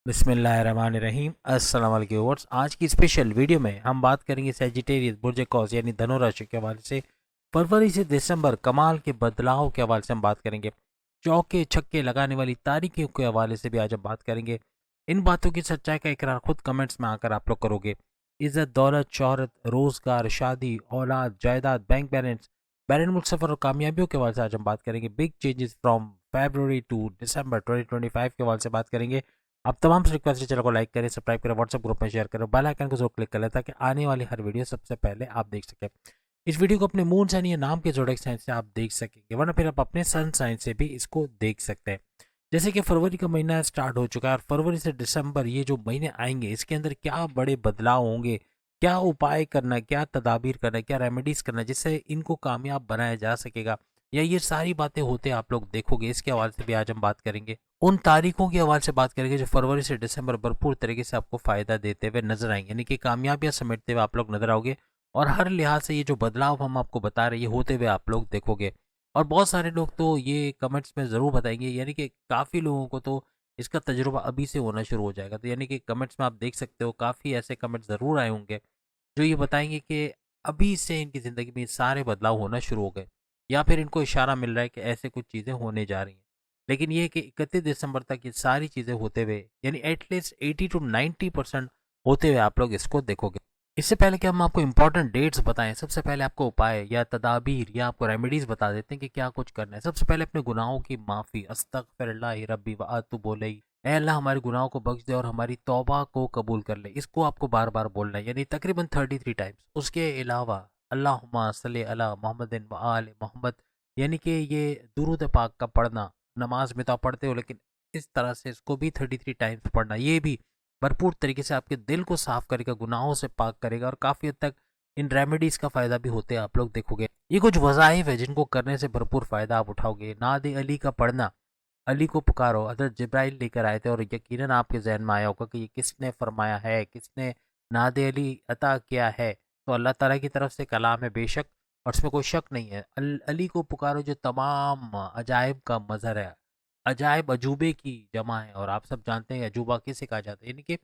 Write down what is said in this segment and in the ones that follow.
बिस्मिल्लाहिर्रहमानिर्रहीम। अस्सलाम वालेकुम व्यूअर्स। आज की स्पेशल वीडियो में हम बात करेंगे सेजिटेरियस बुर्ज कौस यानी धनु राशि के हवाले से फरवरी से दिसंबर कमाल के बदलाव के हवाले से हम बात करेंगे। चौके छक्के लगाने वाली तारीखों के हवाले से भी आज हम बात करेंगे। इन बातों की सच्चाई का इकरार खुद कमेंट्स में आकर आप लोग करोगे। इज्जत, दौलत, शोहरत, रोजगार, शादी, औलाद, जायदाद, बैंक बैलेंस, बैरन मुल्क सफर और कामयाबियों के हवाले से आज हम बात करेंगे। Big changes from February to December 2025 के हवाले से बात करेंगे। आप तमाम से रिक्वेस्ट है, चैनल को लाइक करें, सब्सक्राइब करें, व्हाट्सएप ग्रुप में शेयर करें, बेल आइकन को जरूर क्लिक कर लें ताकि आने वाली हर वीडियो सबसे पहले आप देख सकें। इस वीडियो को अपने मून साइन या नाम के जोड़क साइन से आप देख सकेंगे, वरना फिर आप अपने सन साइन से भी इसको देख सकते हैं। जैसे कि फरवरी का महीना स्टार्ट हो चुका है और फरवरी से दिसंबर ये जो महीने आएंगे इसके अंदर क्या बड़े बदलाव होंगे, क्या उपाय करना है, क्या तदाबीर करना है, क्या रेमेडीज करना है जिससे इनको कामयाब बनाया जा सकेगा, या ये सारी बातें होते आप लोग देखोगे, इसके हवाले से भी आज हम बात करेंगे। उन तारीखों के हवाले से बात करेंगे जो फरवरी से दिसंबर भरपूर तरीके से आपको फायदा देते हुए नजर आएंगे, यानी कि कामयाबियां समेटते हुए आप लोग नजर आओगे। और हर लिहाज से ये जो बदलाव हम आपको बता रहे हैं ये होते हुए आप लोग देखोगे। और बहुत सारे लोग तो ये कमेंट्स में ज़रूर बताएंगे, यानी कि काफ़ी लोगों को तो इसका तजुर्बा अभी से होना शुरू हो जाएगा। तो यानी कि कमेंट्स में आप देख सकते हो काफ़ी ऐसे कमेंट्स ज़रूर आए होंगे जो ये बताएंगे कि अभी से इनकी ज़िंदगी में सारे बदलाव होना शुरू हो गए, या फिर इनको इशारा मिल रहा है कि ऐसे कुछ चीज़ें होने जा रही हैं। लेकिन ये है कि 31 दिसंबर तक ये सारी चीज़ें होते हुए, यानी एटलीस्ट 80 to 90% होते हुए आप लोग इसको देखोगे। इससे पहले कि हम आपको इंपॉर्टेंट डेट्स बताएं, सबसे पहले आपको उपाय या तदाबीर या आपको रेमेडीज बता देते हैं कि क्या कुछ करना है। सबसे पहले अपने गुनाहों की माफ़ी, अस्तगफिरुल्लाह रब्बी व अतूबु इलैह, ऐ अल्लाह हमारे गुनाहों को बख्श दे और हमारी तौबा को कबूल कर ले। इसको आपको बार बार बोलना है, यानी तकरीबन 33 टाइम्स। उसके अलावा अल्लाहुम्मा सल्ली अला मोहम्मदिन व आले मोहम्मद, यानी कि ये दुरूद पाक का पढ़ना, नमाज में तो आप पढ़ते हो लेकिन इस तरह से इसको भी 33 टाइम्स पढ़ना, ये भी भरपूर तरीके से आपके दिल को साफ करेगा, गुनाहों से पाक करेगा और काफ़ी हद तक इन रेमेडीज़ का फ़ायदा भी होते हैं आप लोग देखोगे। ये कुछ वज़ाइफ है जिनको करने से भरपूर फ़ायदा आप उठाओगे। नाद अली का पढ़ना, अली को पुकारो, हज़रत जिब्राइल लेकर आए थे और यकीनन आपके जहन में आया होगा कि ये किसने फरमाया है, किसने नाद अली अता किया है। तो अल्लाह ताला की तरफ से कलाम है बेशक, और इसमें कोई शक नहीं है। अली को पुकारो जो तमाम अजायब का मज़हर है, अजायब अजूबे की जमा है, और आप सब जानते हैं अजूबा किसे कहा जाता है, यानी कि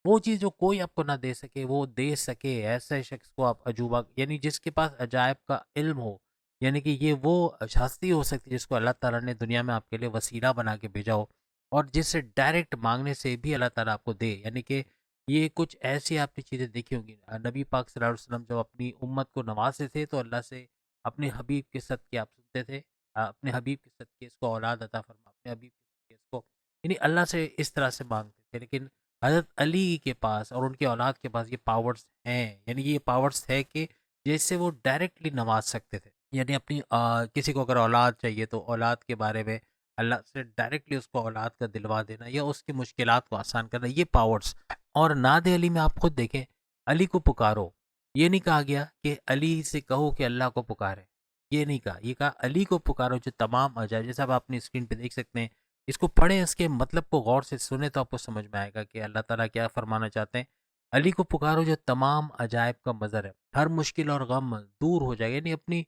वो चीज़ जो कोई आपको ना दे सके वो दे सके, ऐसे शख्स को आप अजूबा, यानी जिसके पास अजायब का इल्म हो, यानी कि ये वो हस्ती हो सकती है जिसको अल्लाह ताला ने दुनिया में आपके लिए वसीला बना के भेजा हो, और जिससे डायरेक्ट मांगने से भी अल्लाह ताला आपको दे। यानी कि ये कुछ ऐसी आपने चीज़ें देखी होंगी। नबी पाक सल्लल्लाहु अलैहि वसल्लम जब अपनी उम्मत को नवाजते थे तो अल्लाह से अपने हबीब के सदक़े आप सुनते थे, अपने हबीब के सदक़े इसको औलाद अता फरमा, अपने हबीब के सदक़े इसको, यानी अल्लाह से इस तरह से मांगते थे। लेकिन हज़रत अली के पास और उनकी औलाद के पास ये पावर्स हैं, यानी ये पावर्स है कि जैसे वो डायरेक्टली नवाज सकते थे। यानी अपनी किसी को अगर औलाद चाहिए तो औलाद के बारे में अल्लाह से डायरेक्टली उसको औलाद का दिलवा देना या उसकी मुश्किलात को आसान करना, ये पावर्स। और नाद अली में आप खुद देखें, अली को पुकारो, ये नहीं कहा गया कि अली से कहो कि अल्लाह को पुकारे, ये नहीं कहा, ये कहा अली को पुकारो जो तमाम अजायब, जैसे आप अपनी स्क्रीन पे देख सकते हैं। इसको पढ़ें, इसके मतलब को गौर से सुने तो आपको समझ में आएगा कि अल्लाह ताला क्या फरमाना चाहते हैं। अली को पुकारो जो तमाम अजायब का मज़र है, हर मुश्किल और गम दूर हो जाएगा, यानी अपनी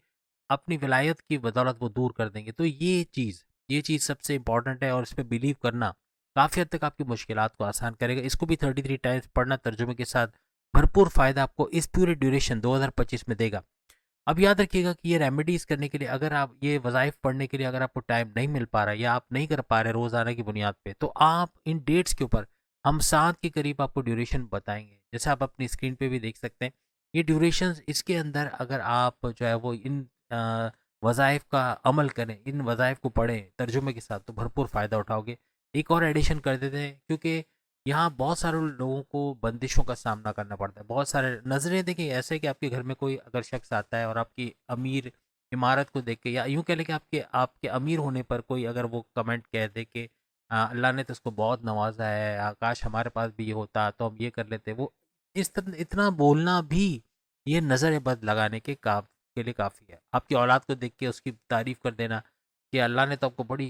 अपनी विलायत की बदौलत वो दूर कर देंगे। तो ये चीज़ सबसे इंपॉर्टेंट है और इस पे बिलीव करना काफ़ी हद तक आपकी मुश्किलात को आसान करेगा। इसको भी 33 टाइम्स पढ़ना तर्जुमे के साथ भरपूर फ़ायदा आपको इस पूरे ड्यूरेशन 2025 में देगा। अब याद रखिएगा कि ये रेमेडीज़ करने के लिए, अगर आप ये वज़ाइफ पढ़ने के लिए अगर आपको टाइम नहीं मिल पा रहा है या आप नहीं कर पा रहे रोज़ाना की बुनियाद पे, तो आप इन डेट्स के ऊपर हम 7 के करीब आपको ड्यूरेशन बताएँगे। जैसे आप अपनी स्क्रीन पे भी देख सकते हैं, ये ड्यूरेशंस, इसके अंदर अगर आप जो है वो इन वज़ाइफ का अमल करें, इन वज़ाइफ को पढ़ें तर्जुमे के साथ, तो भरपूर फ़ायदा उठाओगे। एक और एडिशन कर देते हैं, क्योंकि यहाँ बहुत सारे लोगों को बंदिशों का सामना करना पड़ता है। बहुत सारे नज़रें देखिए ऐसे कि आपके घर में कोई अगर शख्स आता है और आपकी अमीर इमारत को देख के, या यूँ कह लें कि आपके आपके अमीर होने पर कोई अगर वो कमेंट कह दे कि अल्लाह ने तो उसको बहुत नवाजा है, काश हमारे पास भी ये होता तो हम ये कर लेते, वो इतना बोलना भी ये नज़र बद लगाने के लिए काफ़ी है। आपकी औलाद को देख के उसकी तारीफ़ कर देना कि अल्लाह ने तो आपको बड़ी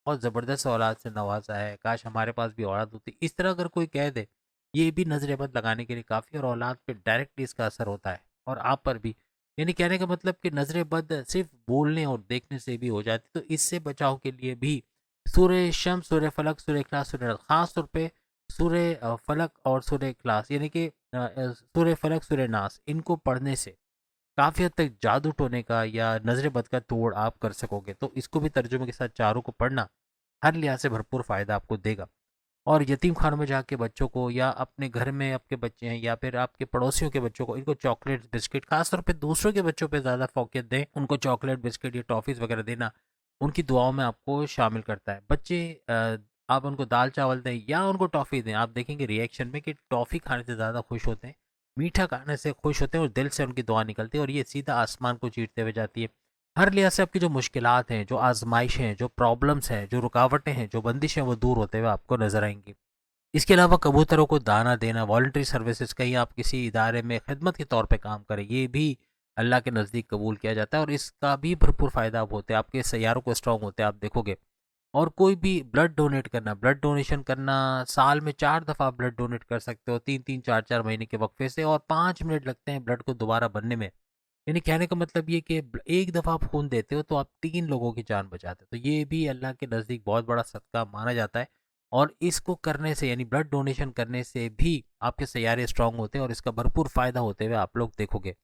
बहुत ज़बरदस्त औलाद से नवाजा है, काश हमारे पास भी औलाद होती, इस तरह अगर कोई कह दे, ये भी नज़र बद लगाने के लिए काफ़ी, और औलाद पे डायरेक्टली इसका असर होता है और आप पर भी। यानी कहने का मतलब कि नज़र बद सिर्फ बोलने और देखने से भी हो जाती, तो इससे बचाव के लिए भी सूर्य शम्स, सूर्य फलक, सूर्य इखलास, सूर्य ख़ास तौर पे सूर्य फलक और सूर्य क्लास यानी कि सूर्य फलक सूर्य नास इनको पढ़ने से काफ़ी हद तक जादू टोने का या नजर बद का तोड़ आप कर सकोगे। तो इसको भी तर्जुमे के साथ चारों को पढ़ना हर लिहाज से भरपूर फ़ायदा आपको देगा। और यतीम खानों में जाके बच्चों को या अपने घर में आपके बच्चे हैं या फिर आपके पड़ोसियों के बच्चों को इनको चॉकलेट बिस्किट खासतौर पे दूसरों के बच्चों पे ज़्यादा फोकस दें, उनको चॉकलेट बिस्किट या टॉफ़ीज़ वगैरह देना उनकी दुआओं में आपको शामिल करता है। बच्चे आप उनको दाल चावल दें या उनको टॉफ़ी दें, आप देखेंगे रिएक्शन में कि टॉफ़ी खाने से ज़्यादा खुश होते हैं, मीठा खाने से खुश होते हैं और दिल से उनकी दुआ निकलती है और ये सीधा आसमान को चीरते हुए जाती है। हर लिहाज से आपकी जो मुश्किलात हैं, जो आजमाइशें हैं, जो प्रॉब्लम्स हैं, जो रुकावटें हैं, जो बंदिशें हैं, वो दूर होते हुए आपको नजर आएंगी। इसके अलावा कबूतरों को दाना देना, वॉलंटरी सर्विसेज, कहीं आप किसी इदारे में खिदमत के तौर पे काम करें, ये भी अल्लाह के नज़दीक कबूल किया जाता है और इसका भी भरपूर फ़ायदा आप होते हैं, आपके सैयारों को स्ट्रॉन्ग होते हैं, आप देखोगे। और कोई भी ब्लड डोनेट करना, ब्लड डोनेशन करना, साल में 4 दफ़ा ब्लड डोनेट कर सकते हो, 3-3, 4-4 महीने के वक्फे से, और 5 मिनट लगते हैं ब्लड को दोबारा बनने में। यानी कहने का मतलब ये कि एक दफ़ा आप खून देते हो तो आप 3 लोगों की जान बचाते हो। तो ये भी अल्लाह के नज़दीक बहुत बड़ा सदका माना जाता है और इसको करने से यानी ब्लड डोनेशन करने से भी आपके सैयारे स्ट्रांग होते हैं और इसका भरपूर फ़ायदा होते हुए आप लोग देखोगे।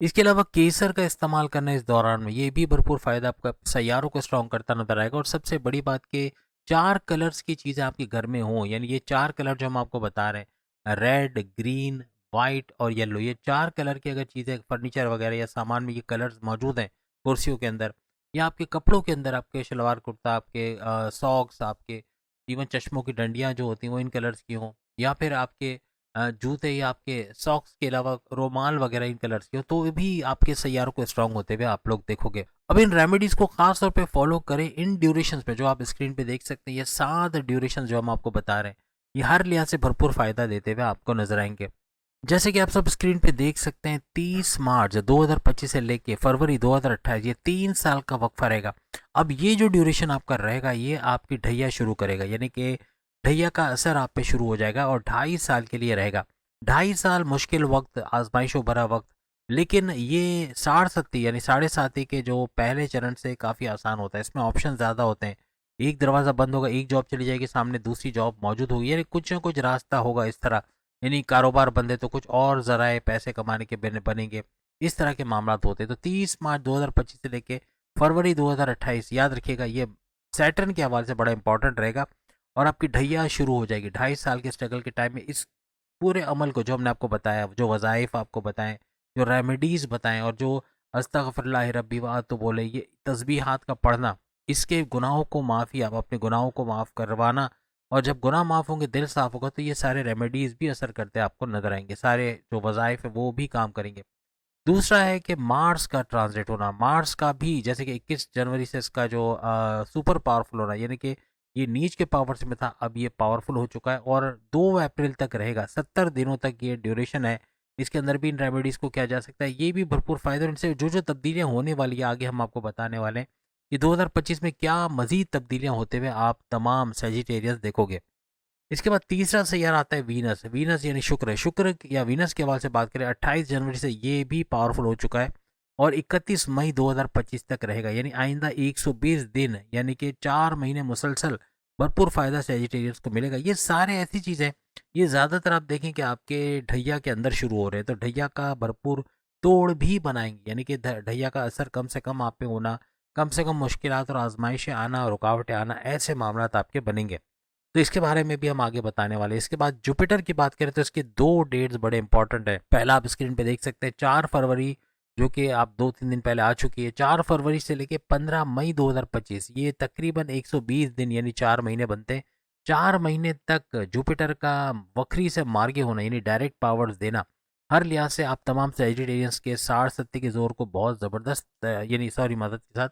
इसके अलावा केसर का इस्तेमाल करना इस दौरान में ये भी भरपूर फ़ायदा आपका सैयारों को स्ट्रांग करता नजर आएगा। और सबसे बड़ी बात कि 4 कलर्स की चीज़ें आपके घर में हों, यानी ये 4 कलर जो हम आपको बता रहे हैं, रेड, ग्रीन, वाइट और येलो, ये 4 कलर की अगर चीज़ें फर्नीचर वगैरह या सामान में ये कलर्स मौजूद हैं, कुर्सियों के अंदर या आपके कपड़ों के अंदर, आपके शलवार कुर्ता, आपके सॉक्स, आपके इवन चश्मों की डंडियाँ जो होती हैं वो इन कलर्स की हों, या फिर आपके जूते या आपके सॉक्स के अलावा रुमाल वगैरह इन कलर्स के हो, तो भी आपके सैयारों को स्ट्रांग होते हुए आप लोग देखोगे। अब इन रेमेडीज को खास तौर पे फॉलो करें इन ड्यूरेशंस पे जो आप स्क्रीन पे देख सकते हैं। ये 7 ड्यूरेशन जो हम आपको बता रहे हैं, ये हर लिहाज से भरपूर फायदा देते हुए आपको नजर आएंगे। जैसे कि आप सब स्क्रीन पे देख सकते हैं, 30 मार्च 2025 से लेके फरवरी 2028, ये 3 साल का वक्फा रहेगा। अब ये जो ड्यूरेशन आपका रहेगा ये आपकी ढैया शुरू करेगा, यानी कि ढैया का असर आप पे शुरू हो जाएगा और 2.5 साल के लिए रहेगा। 2.5 साल मुश्किल वक्त, आजमाइशों भरा वक्त, लेकिन ये 60-70 यानी 7.5 के जो पहले चरण से काफ़ी आसान होता है। इसमें ऑप्शन ज़्यादा होते हैं, एक दरवाज़ा बंद होगा, एक जॉब चली जाएगी, सामने दूसरी जॉब मौजूद होगी, यानी कुछ ना कुछ रास्ता होगा इस तरह। यानी कारोबार बंद है तो कुछ और ज़राए पैसे कमाने के बनेंगे, इस तरह के मामला होते हैं। तो 30 मार्च 2025 से लेके फरवरी 2028, याद रखिएगा, ये सैटर्न के हवाले से बड़ा इंपॉर्टेंट रहेगा और आपकी ढैया शुरू हो जाएगी। 2.5 साल के स्ट्रगल के टाइम में इस पूरे अमल को जो हमने आपको बताया, जो वज़ाइफ आपको बताएं, जो रेमेडीज़ बताएं और जो अस्तगफिरुल्लाह रब्बी व तो बोले, ये तस्बीहात का पढ़ना, इसके गुनाहों को माफ़ी, आप अपने गुनाहों को माफ़ करवाना, और जब गुनाह माफ़ होंगे, दिल साफ़ होगा, तो ये सारे रेमेडीज़ भी असर करते आपको नज़र आएंगे, सारे जो वज़ाइफ है वो भी काम करेंगे। दूसरा है कि मार्स का ट्रांजिट होना, मार्स का भी जैसे कि 21 जनवरी से इसका जो सुपर पावरफुल होना, यानी कि ये नीच के पावर से में था, अब ये पावरफुल हो चुका है और 2 अप्रैल तक रहेगा, 70 दिनों तक ये ड्यूरेशन है। इसके अंदर भी इन रेमेडीज़ को किया जा सकता है, ये भी भरपूर फ़ायदा। इनसे जो जो तब्दीलियाँ होने वाली है आगे हम आपको बताने वाले हैं कि 2025 में क्या मज़ीद तब्दीलियाँ होते हुए आप तमाम सेजिटेरियंस देखोगे। इसके बाद तीसरा सैयारा आता है वीनस। वीनस यानी शुक्र, शुक्र या वीनस के हवाले से बात करें, 28 जनवरी से ये भी पावरफुल हो चुका है और 31 मई 2025 तक रहेगा, यानी आइंदा 120 दिन, यानी कि 4 महीने मुसलसल भरपूर फ़ायदा सेजिटेरियंस को मिलेगा। ये सारे ऐसी चीज़ें, ये ज़्यादातर आप देखें कि आपके ढैया के अंदर शुरू हो रहे हैं, तो ढैया का भरपूर तोड़ भी बनाएंगे, यानी कि ढैया का असर कम से कम आप पे होना, कम से कम मुश्किलात और आजमाइशें आना, रुकावटें आना, ऐसे मामला आपके बनेंगे। तो इसके बारे में भी हम आगे बताने वाले हैं। इसके बाद जुपिटर की बात करें तो इसके 2 डेट्स बड़े इंपॉर्टेंट है। पहला आप स्क्रीन पे देख सकते हैं, 4 फरवरी, जो कि आप 2-3 दिन पहले आ चुकी है। 4 फरवरी से लेके 15 मई 2025, ये तकरीबन 120 दिन यानी 4 महीने बनते हैं। 4 महीने तक जुपिटर का वक्री से मार्गे होना, यानी डायरेक्ट पावर्स देना, हर लिहाज से आप तमाम सेजिटेरियंस के 60-70 के जोर को बहुत ज़बरदस्त यानी सॉरी मदद के साथ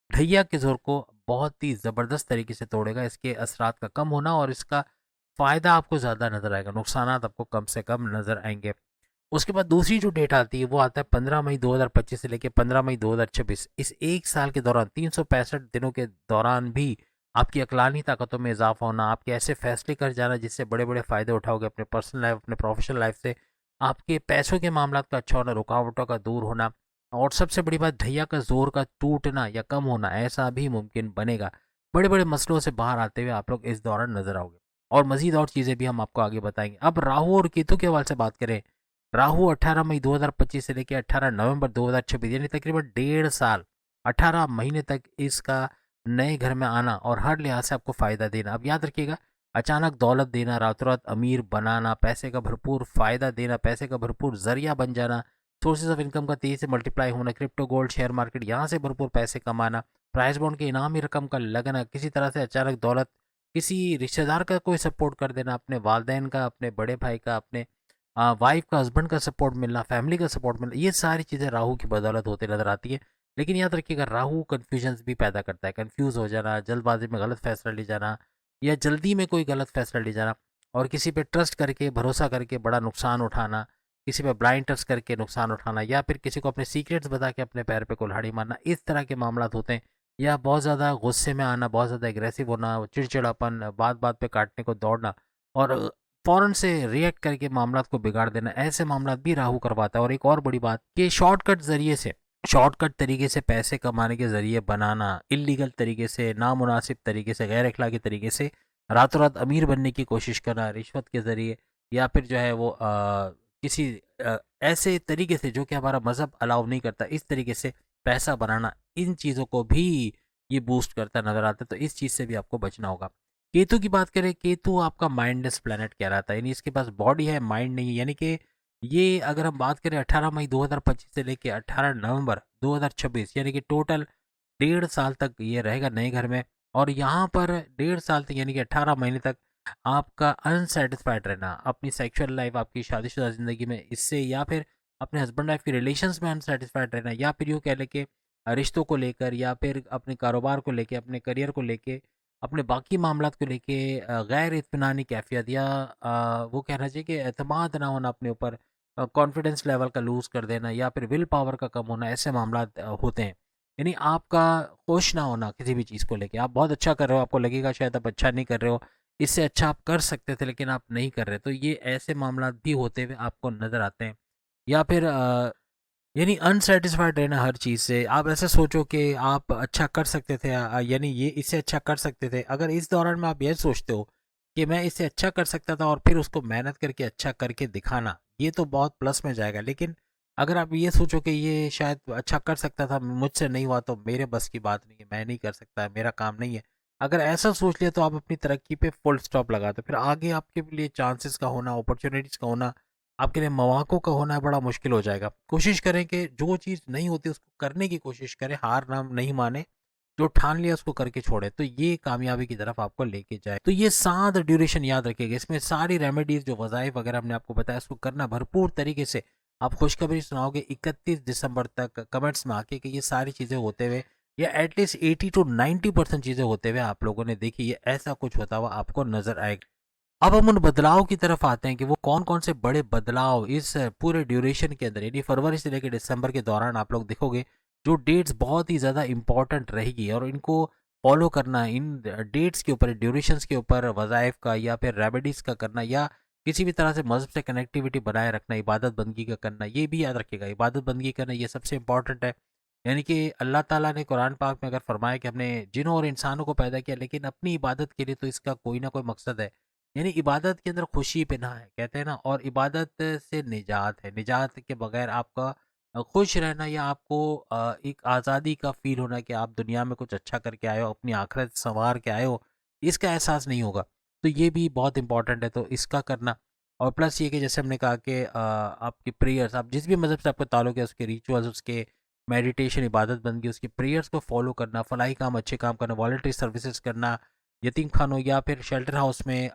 ढैया के ज़ोर को बहुत ही ज़बरदस्त तरीके से तोड़ेगा। इसके असरात का कम होना और इसका फ़ायदा आपको ज़्यादा नज़र आएगा, नुकसानात आपको कम से कम नज़र आएंगे। उसके बाद दूसरी जो डेट आती है वो आता है 15 मई 2025 से लेकर 15 मई 2026। इस एक साल के दौरान 365 दिनों के दौरान भी आपकी अकलानी ताकतों में इजाफा होना, आपके ऐसे फैसले कर जाना जिससे बड़े बड़े फ़ायदे उठाओगे अपने पर्सनल लाइफ, अपने प्रोफेशनल लाइफ से, आपके पैसों के मामला का अच्छा होना, रुकावटों का दूर होना, और सबसे बड़ी बात ढैया का जोर का टूटना या कम होना, ऐसा भी मुमकिन बनेगा। बड़े बड़े मसलों से बाहर आते हुए आप लोग इस दौरान नजर आओगे। और मजीद और चीज़ें भी हम आपको आगे बताएंगे। अब राहु और केतु के हवाले से बात करें, राहु 18 मई 2025 से लेकर 18 नवंबर 2026 यानी तकरीबन 1.5 साल 18 महीने तक इसका नए घर में आना और हर लिहाज से आपको फ़ायदा देना। अब याद रखिएगा, अचानक दौलत देना, रातों रात अमीर बनाना, पैसे का भरपूर फ़ायदा देना, पैसे का भरपूर जरिया बन जाना, सोर्सेज ऑफ इनकम का तेज़ी से मल्टीप्लाई होना, क्रिप्टो गोल्ड शेयर मार्केट यहाँ से भरपूर पैसे कमाना, प्राइस बॉन्ड के इनामी रकम का लगना, किसी तरह से अचानक दौलत, किसी रिश्तेदार का कोई सपोर्ट कर देना, अपने वालदेन का, अपने बड़े भाई का, अपने वाइफ का, हस्बैंड का सपोर्ट मिलना, फैमिली का सपोर्ट मिलना, ये सारी चीज़ें राहु की बदौलत होते नजर आती है। लेकिन याद रखिएगा, राहु कन्फ्यूजन्स भी पैदा करता है, कन्फ्यूज़ हो जाना, जल्दबाजी में गलत फैसला ले जाना या जल्दी में कोई गलत फैसला ले जाना और किसी पे ट्रस्ट करके, भरोसा करके बड़ा नुकसान उठाना, किसी पे ब्लाइंड ट्रस्ट करके नुकसान उठाना या फिर किसी को अपने सीक्रेट्स बता के अपने पैर पे कुल्हाड़ी मारना, इस तरह के मामला होते हैं। या बहुत ज़्यादा गुस्से में आना, बहुत ज़्यादा एग्रेसिव होना, चिड़चिड़ापन, बात बात पे काटने को दौड़ना और फ़ौरन से रिएक्ट करके मामलात को बिगाड़ देना, ऐसे मामलात भी राहु करवाता है। और एक और बड़ी बात कि शॉर्टकट ज़रिए से, शॉर्टकट तरीके से पैसे कमाने के ज़रिए बनाना, इल्लीगल तरीके से, नामुनासिब तरीके से, गैर अखलाकी तरीके से रातों रात अमीर बनने की कोशिश करना रिश्वत के ज़रिए या फिर जो है वो किसी ऐसे तरीके से जो कि हमारा मज़हब अलाउ नहीं करता, इस तरीके से पैसा बनाना, इन चीज़ों को भी ये बूस्ट करता नज़र आता है। तो इस चीज़ से भी आपको बचना होगा। केतु की बात करें, केतु आपका माइंडलेस प्लैनेट कहलाता है, यानी इसके पास बॉडी है, माइंड नहीं है। यानी कि ये अगर हम बात करें 18 मई 2025 से लेके 18 नवंबर 2026 यानी कि टोटल 1.5 साल तक ये रहेगा नए घर में। और यहाँ पर 1.5 साल तक यानी कि 18 महीने तक आपका अनसेटिस्फाइड रहना, अपनी सेक्सुअल लाइफ, आपकी शादीशुदा ज़िंदगी में इससे, या फिर अपने हस्बैंड वाइफ की रिलेशंस में अनसेटिस्फाइड रहना, या फिर यूँ कह लें कि रिश्तों को लेकर, या फिर अपने कारोबार को लेके, अपने करियर को लेके, अपने बाकी मामलात को लेके गैर इत्मीनानी कैफियत या वो कहना चाहिए कि एतमाद ना होना अपने ऊपर, कॉन्फिडेंस लेवल का लूज़ कर देना या फिर विल पावर का कम होना, ऐसे मामलात होते हैं। यानी आपका खुश ना होना किसी भी चीज़ को लेके, आप बहुत अच्छा कर रहे हो, आपको लगेगा शायद आप अच्छा नहीं कर रहे हो, इससे अच्छा आप कर सकते थे लेकिन आप नहीं कर रहे, तो ये ऐसे मामलात भी होते हुए आपको नज़र आते हैं। या फिर यानी अनसेटिस्फाइड रहना हर चीज़ से, आप ऐसे सोचो कि आप अच्छा कर सकते थे, यानी ये इससे अच्छा कर सकते थे। अगर इस दौरान में आप ये सोचते हो कि मैं इससे अच्छा कर सकता था और फिर उसको मेहनत करके अच्छा करके दिखाना, ये तो बहुत प्लस में जाएगा। लेकिन अगर आप ये सोचो कि ये शायद अच्छा कर सकता था, मुझसे नहीं हुआ तो मेरे बस की बात नहीं है, मैं नहीं कर सकता, मेरा काम नहीं है, अगर ऐसा सोच लिया तो आप अपनी तरक्की पे फुल स्टॉप लगाते, फिर आगे आपके लिए चांसेस का होना, अपॉर्चुनिटीज़ का होना, आपके लिए मौक़ों का होना बड़ा मुश्किल हो जाएगा। कोशिश करें कि जो चीज़ नहीं होती उसको करने की कोशिश करें, हार ना नहीं माने, जो ठान लिया उसको करके छोड़े, तो ये कामयाबी की तरफ आपको लेके जाए। तो ये 7 ड्यूरेशन याद रखिएगा, इसमें सारी रेमेडीज़ जो वज़ाइफ वगैरह हमने आपको बताया उसको करना भरपूर तरीके से। आप खुशखबरी सुनाओगे 31 दिसंबर तक कमेंट्स में आके कि ये सारी चीज़ें होते हुए, या एटलीस्ट 80 टू 90% चीज़ें होते हुए आप लोगों ने देखी, ये ऐसा कुछ होता हुआ आपको नज़र आएगा। अब हम उन बदलाव की तरफ आते हैं कि वो कौन कौन से बड़े बदलाव इस पूरे ड्यूरेशन के अंदर, यानी फरवरी से लेकर दिसंबर के दौरान आप लोग देखोगे, जो डेट्स बहुत ही ज़्यादा इंपॉर्टेंट रहेगी और इनको फॉलो करना, इन डेट्स के ऊपर, ड्यूरेशंस के ऊपर वज़ाइफ का या फिर रेमेडीज़ का करना, या किसी भी तरह से मज़हब से कनेक्टिविटी बनाए रखना, इबादत बंदगी का करना, ये भी याद रखिएगा, इबादत बंदगी करना ये सबसे इंपॉर्टेंट है। यानी कि अल्लाह ताला ने कुरान पाक में अगर फरमाया कि हमने जिनों और इंसानों को पैदा किया लेकिन अपनी इबादत के लिए, तो इसका कोई ना कोई मकसद है। यानी इबादत के अंदर खुशी पना है, कहते हैं ना, और इबादत से निजात है। निजात के बगैर आपका खुश रहना या आपको एक आज़ादी का फ़ील होना कि आप दुनिया में कुछ अच्छा करके आए हो, अपनी आखिरत संवार के आए हो, इसका एहसास नहीं होगा। तो ये भी बहुत इंपॉर्टेंट है, तो इसका करना। और प्लस ये कि जैसे हमने कहा कि आपकी प्रेयर्स, आप जिस भी मज़हब से आपका ताल्लुक है, उसके रिचुअल्स, उसके मेडिटेशन, इबादत बंदगी, उसकी प्रेयर्स को फॉलो करना, फलाही काम, अच्छे काम करना, वॉलंटरी सर्विसेज करना, यतीम खानों या फिर शेल्टर हाउस में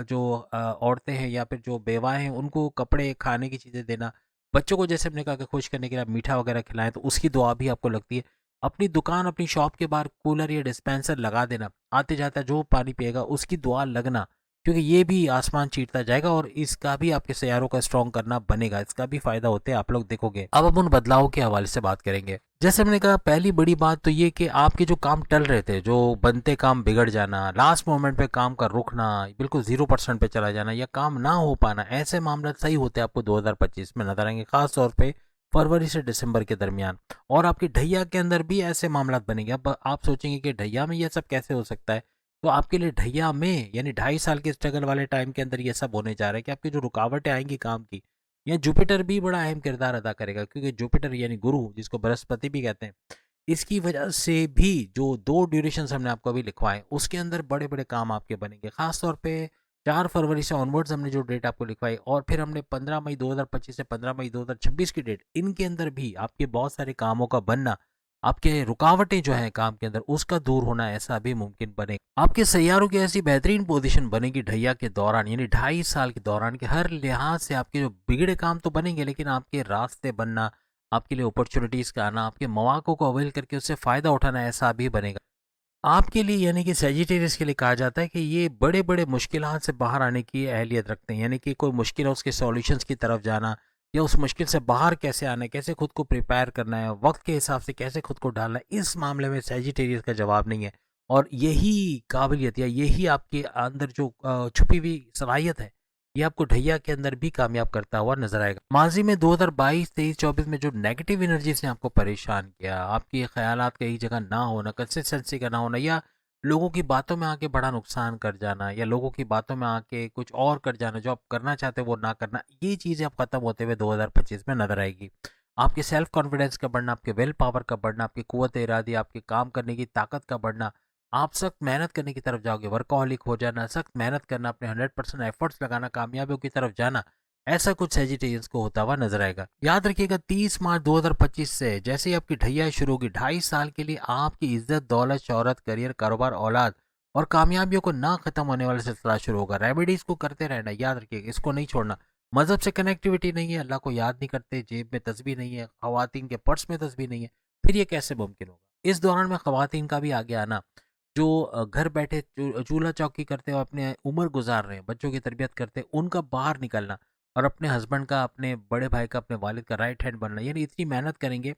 जो औरतें हैं या फिर जो बेवाएँ हैं उनको कपड़े, खाने की चीज़ें देना, बच्चों को जैसे हमने कहा कि खुश करने के लिए आप मीठा वगैरह खिलाएं, तो उसकी दुआ भी आपको लगती है। अपनी दुकान, अपनी शॉप के बाहर कूलर या डिस्पेंसर लगा देना, आते जाता जो पानी पिएगा उसकी दुआ लगना, क्योंकि ये भी आसमान चीरता जाएगा और इसका भी आपके सैयारों का स्ट्रॉन्ग करना बनेगा, इसका भी फायदा होते हैं, आप लोग देखोगे। अब हम उन बदलाव के हवाले से बात करेंगे। जैसे हमने कहा, पहली बड़ी बात तो ये कि आपके जो काम टल रहे थे, जो बनते काम बिगड़ जाना, लास्ट मोमेंट पे काम का रुकना, बिल्कुल 0% पे चला जाना या काम ना हो पाना, ऐसे मामला सही होते आपको 2025 में नजर आएंगे, खास तौर पे फरवरी से दिसंबर के दरमियान। और आपकी ढैया के अंदर भी ऐसे मामला बनेंगे। अब आप सोचेंगे कि ढैया में यह सब कैसे हो सकता है, तो आपके लिए ढैया में यानी 2.5 साल के स्ट्रगल वाले टाइम के अंदर ये सब होने जा रहा है कि आपकी जो रुकावटें आएंगी काम की, या जुपिटर भी बड़ा अहम किरदार अदा करेगा, क्योंकि जुपिटर यानी गुरु, जिसको बृहस्पति भी कहते हैं, इसकी वजह से भी जो 2 ड्यूरेशंस हमने आपको अभी लिखवाए उसके अंदर बड़े बड़े काम आपके बनेंगे। खास तौर पे 4 फरवरी से ऑनवर्ड्स हमने जो डेट आपको लिखवाई, और फिर हमने 15 मई 2025 से 15 मई 2026 की डेट, इनके अंदर भी आपके बहुत सारे कामों का बनना, आपके रुकावटें जो हैं काम के अंदर उसका दूर होना, ऐसा भी मुमकिन बनेगा। आपके सैयारों की ऐसी बेहतरीन पोजीशन बनेगी ढैया के दौरान, यानी 2.5 साल के दौरान के हर लिहाज से आपके जो बिगड़े काम तो बनेंगे, लेकिन आपके रास्ते बनना, आपके लिए अपॉर्चुनिटीज़ का आना, आपके मौक़ों को अवेल करके उससे फ़ायदा उठाना, ऐसा भी बनेगा आपके लिए। यानी कि सेजिटेरियस के लिए कहा जाता है कि ये बड़े बड़े मुश्किलात से बाहर आने की अहलियत रखते हैं, यानी कि कोई मुश्किल है उसके सॉल्यूशंस की तरफ जाना, या उस मुश्किल से बाहर कैसे आना है, कैसे खुद को प्रिपेयर करना है, वक्त के हिसाब से कैसे खुद को ढालना है, इस मामले में सेजिटेरियस का जवाब नहीं है। और यही काबिलियत या यही आपके अंदर जो छुपी हुई सलाहियत है, ये आपको ढैया के अंदर भी कामयाब करता हुआ नजर आएगा। माजी में 2022, 23, 24 में जो नेगेटिव एनर्जीज ने आपको परेशान किया, आपके ख्यालात का एक जगह ना होना, कंसिस्टेंसी का ना होना, या लोगों की बातों में आके बड़ा नुकसान कर जाना, या लोगों की बातों में आके कुछ और कर जाना, जो आप करना चाहते हो वो ना करना, ये चीज़ें अब खत्म होते हुए 2025 में नजर आएगी। आपके सेल्फ कॉन्फिडेंस का बढ़ना, आपके विल पावर का बढ़ना, आपकी कुव्वत इरादी, आपके काम करने की ताकत का बढ़ना, आप सख्त मेहनत करने की तरफ जाओगे, वर्कहोलिक हो जाना, सख्त मेहनत करना, अपने 100% एफर्ट्स लगाना, कामयाबियों की तरफ जाना, ऐसा कुछ सेजिटेरियंस को होता हुआ नजर आएगा। याद रखिएगा 30 मार्च 2025 से जैसे ही आपकी ढैया शुरू होगी, 2.5 साल के लिए आपकी इज्जत, दौलत, शोहरत, करियर, कारोबार, औलाद और कामयाबियों को ना खत्म होने वाला सिलसिला शुरू होगा। रेमेडीज को करते रहना, याद रखिएगा, इसको नहीं छोड़ना। मजहब से कनेक्टिविटी नहीं है, अल्लाह को याद नहीं करते, जेब में तस्बीह नहीं है, खवातीन के पर्स में तस्बीह नहीं है, फिर ये कैसे मुमकिन होगा। इस दौरान में खवातीन का भी आगे आना, जो घर बैठे चूल्हा चौकी करते हो, अपने उम्र गुजार रहे हैं, बच्चों की तरबियत करते हैं, उनका बाहर निकलना और अपने हस्बैंड का, अपने बड़े भाई का, अपने वालिद का राइट हैंड बनना, यानी इतनी मेहनत करेंगे।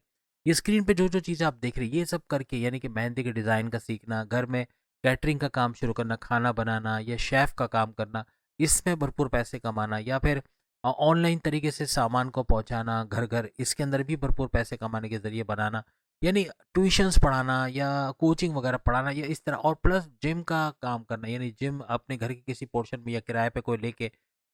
ये स्क्रीन पे जो जो चीज़ें आप देख रहे हैं, ये सब करके, यानी कि मेहंदी के डिज़ाइन का सीखना, घर में कैटरिंग का काम शुरू करना, खाना बनाना या शेफ़ का काम करना, इसमें भरपूर पैसे कमाना, या फिर ऑनलाइन तरीके से सामान को पहुंचाना घर घर, इसके अंदर भी भरपूर पैसे कमाने के ज़रिए बनाना, यानी ट्यूशन्स पढ़ाना या कोचिंग वगैरह पढ़ाना, या इस तरह। और प्लस जिम का काम करना, यानी जिम अपने घर के किसी पोर्शन में या किराए पे कोई लेके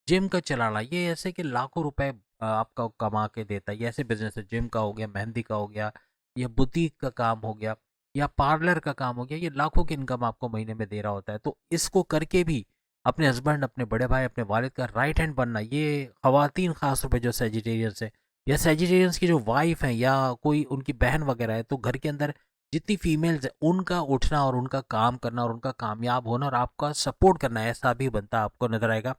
जिम का चलाना, ये ऐसे कि लाखों रुपए आपका कमा के देता है। ये ऐसे बिजनेस है, जिम का हो गया, मेहंदी का हो गया, या बुटीक का काम हो गया, या पार्लर का काम हो गया, ये लाखों की इनकम आपको महीने में दे रहा होता है। तो इसको करके भी अपने हस्बैंड, अपने बड़े भाई, अपने वालिद का राइट हैंड बनना, ये खवातीन खास तौर पर जो सेजिटेरियंस है, या सेजिटेरियंस की जो वाइफ है या कोई उनकी बहन वगैरह है, तो घर के अंदर जितनी फीमेल्स है उनका उठना और उनका काम करना और उनका कामयाब होना और आपका सपोर्ट करना, ऐसा भी बनता आपको नजर आएगा।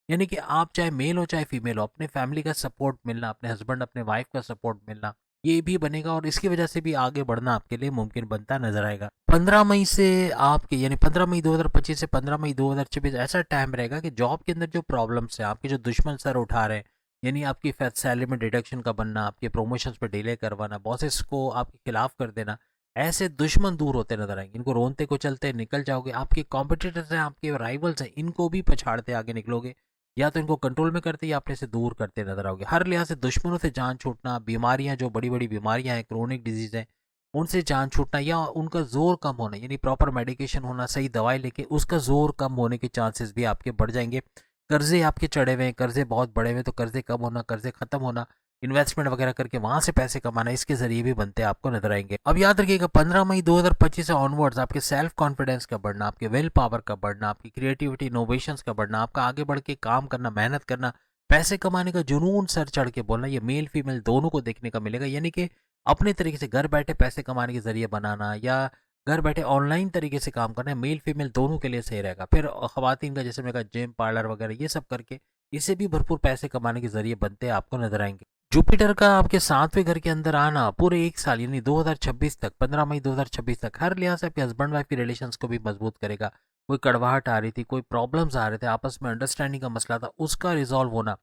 यानी कि आप चाहे मेल हो चाहे फीमेल हो, अपने फैमिली का सपोर्ट मिलना, अपने हस्बैंड, अपने वाइफ का सपोर्ट मिलना, ये भी बनेगा, और इसकी वजह से भी आगे बढ़ना आपके लिए मुमकिन बनता नजर आएगा। 15 मई से आपके, यानी 15 मई 2025 से 15 मई 2026 ऐसा टाइम रहेगा कि जॉब के अंदर जो प्रॉब्लम्स हैं, आपके जो दुश्मन सर उठा रहे हैं, यानी आपकी सैलरी में डिडक्शन का बनना, आपके प्रमोशंस पे डिले करवाना, बॉसेस को आपके खिलाफ कर देना, ऐसे दुश्मन दूर होते नजर आएंगे। इनको रोनते को चलते निकल जाओगे। आपके कॉम्पिटिटर्स हैं, आपके राइवल्स हैं, इनको भी पछाड़ते आगे निकलोगे, या तो इनको कंट्रोल में करते या अपने से दूर करते नजर आओगे। हर लिहाज से दुश्मनों से जान छूटना, बीमारियां, जो बड़ी बड़ी बीमारियां हैं, क्रोनिक डिजीज हैं, उनसे जान छूटना या उनका जोर कम होना, यानी प्रॉपर मेडिकेशन होना, सही दवाई लेके उसका जोर कम होने के चांसेस भी आपके बढ़ जाएंगे। कर्जे आपके चढ़े हुए हैं, कर्जे बहुत बड़े हुए हैं, तो कर्जे कम होना, कर्जे खत्म होना, इन्वेस्टमेंट वगैरह करके वहां से पैसे कमाना, इसके जरिए भी बनते आपको नजर आएंगे। अब याद रखिएगा 15 मई 2025 से ऑनवर्ड्स आपके सेल्फ कॉन्फिडेंस का बढ़ना, आपके विल पावर का बढ़ना, आपकी क्रिएटिविटी, इनोवेशंस का बढ़ना, आपका आगे बढ़ के काम करना, मेहनत करना, पैसे कमाने का जुनून सर चढ़ के बोलना, ये मेल फीमेल दोनों को देखने का मिलेगा। यानी कि अपने तरीके से घर बैठे पैसे कमाने के जरिए बनाना, या घर बैठे ऑनलाइन तरीके से काम करना, मेल फीमेल दोनों के लिए सही रहेगा। फिर खवातीन का, जैसे मैंने कहा, जिम, पार्लर वगैरह, ये सब करके इससे भी भरपूर पैसे कमाने के जरिए बनते आपको नजर आएंगे। जुपिटर का आपके 7वें घर के अंदर आना पूरे 1 साल, यानी 2026 तक, 15 मई 2026 तक, हर लिहाज से आपके हस्बैंड वाइफ की रिलेशंस को भी मजबूत करेगा। कोई कड़वाहट आ रही थी, कोई प्रॉब्लम्स आ रहे थे, आपस में अंडरस्टैंडिंग का मसला था, उसका रिजॉल्व होना,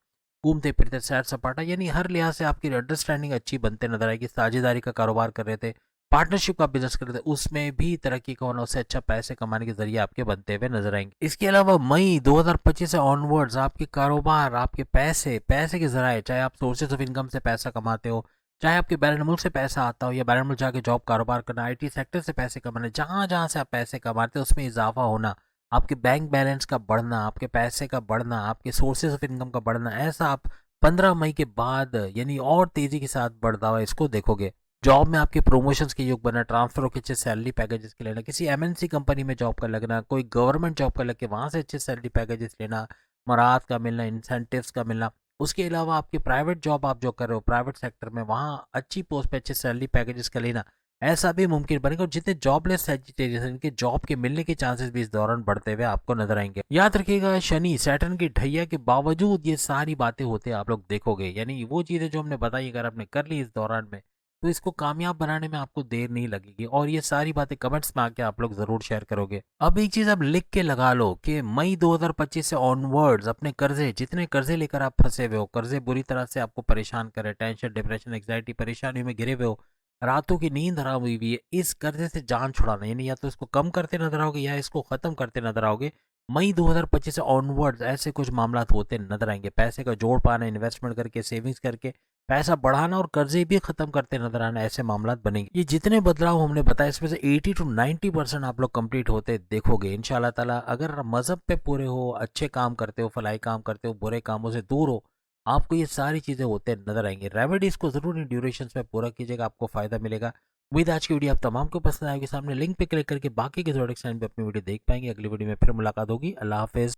घूमते फिरते सैर सपाटा, यानी हर लिहाज से आपकी अंडरस्टैंडिंग अच्छी बनते नजर आएगी। साझेदारी का कारोबार कर रहे थे, पार्टनरशिप का बिजनेस कर रहे थे, उसमें भी तरक्की का होना, उससे अच्छा पैसे कमाने के जरिए आपके बनते हुए नजर आएंगे। इसके अलावा मई 2025 से ऑनवर्ड्स आपके कारोबार, आपके पैसे के जराए, चाहे आप सोर्सेज ऑफ इनकम से पैसा कमाते हो चाहे आपके बैरन मुल्क से पैसा आता हो या बैरन मुल्क जाके जॉब कारोबार करना, आईटी सेक्टर से पैसे कमाना, जहाँ जहाँ से आप पैसे कमाते हैं उसमें इजाफा होना, आपके बैंक बैलेंस का बढ़ना, आपके पैसे का बढ़ना, आपके सोर्सेज ऑफ इनकम का बढ़ना, ऐसा आप 15 मई के बाद यानी और तेजी के साथ बढ़ता हुआ इसको देखोगे। जॉब में आपके प्रमोशंस के योग बनना, ट्रांसफर होकर अच्छे सैलरी पैकेजेस के लेना, किसी एमएनसी कंपनी में जॉब का लगना, कोई गवर्नमेंट जॉब का लग के वहाँ से अच्छे सैलरी पैकेजेस लेना, मराहत का मिलना, इंसेंटिव्स का मिलना। उसके अलावा आपकी प्राइवेट जॉब आप जो कर रहे हो प्राइवेट सेक्टर में, वहाँ अच्छी पोस्ट पे अच्छे सैलरी पैकेजेस का लेना, ऐसा भी मुमकिन बनेगा। और जितने जॉबलेस सैजिटेरियस हैं इनके जॉब के मिलने के चांसेस भी इस दौरान बढ़ते हुए आपको नजर आएंगे। याद रखिएगा, शनि सैटर्न की ढैया के बावजूद ये सारी बातें होते आप लोग देखोगे, यानी वो चीजें जो हमने बताई अगर आपने कर ली इस दौरान में तो इसको कामयाब बनाने में आपको देर नहीं लगेगी। और ये सारी बातें कमेंट्स में आके आप लोग जरूर शेयर करोगे। अब एक चीज आप लिख के लगा लो कि मई 2025 से ऑनवर्ड्स अपने कर्जे, जितने कर्जे लेकर आप फंसे हुए हो, कर्जे बुरी तरह से आपको परेशान करे, टेंशन, डिप्रेशन, एंग्जाइटी, परेशानी में घिरे हुए हो, रातों की नींद हराम हुई हुई है, इस कर्जे से जान छुड़ाना, यानी या तो इसको कम करते नजर आओगे या इसको खत्म करते नजर आओगे। मई 2025 से ऑनवर्ड्स ऐसे कुछ मामला होते नजर आएंगे। पैसे का जोड़ पाना, इन्वेस्टमेंट करके, सेविंग्स करके पैसा बढ़ाना और कर्जे भी खत्म करते नजर आना, ऐसे मामला बनेंगे। ये जितने बदलाव हमने बताया इसमें से 80 to 90% आप लोग कंप्लीट होते देखोगे इंशाल्लाह ताला। अगर मजहब पे पूरे हो, अच्छे काम करते हो, फलाई काम करते हो, बुरे कामों से दूर हो, आपको ये सारी चीजें होते नजर आएंगे। रेमेडीज को जरूर इन ड्यूरेशन में पूरा कीजिएगा, आपको फायदा मिलेगा। उम्मीद है आज की वीडियो आप तमाम को पसंद आएगी। सामने लिंक पे क्लिक करके बाकी के जोड़े साइन पे अपनी वीडियो देख पाएंगे। अगली वीडियो में फिर मुलाकात होगी। अल्लाह हाफिज।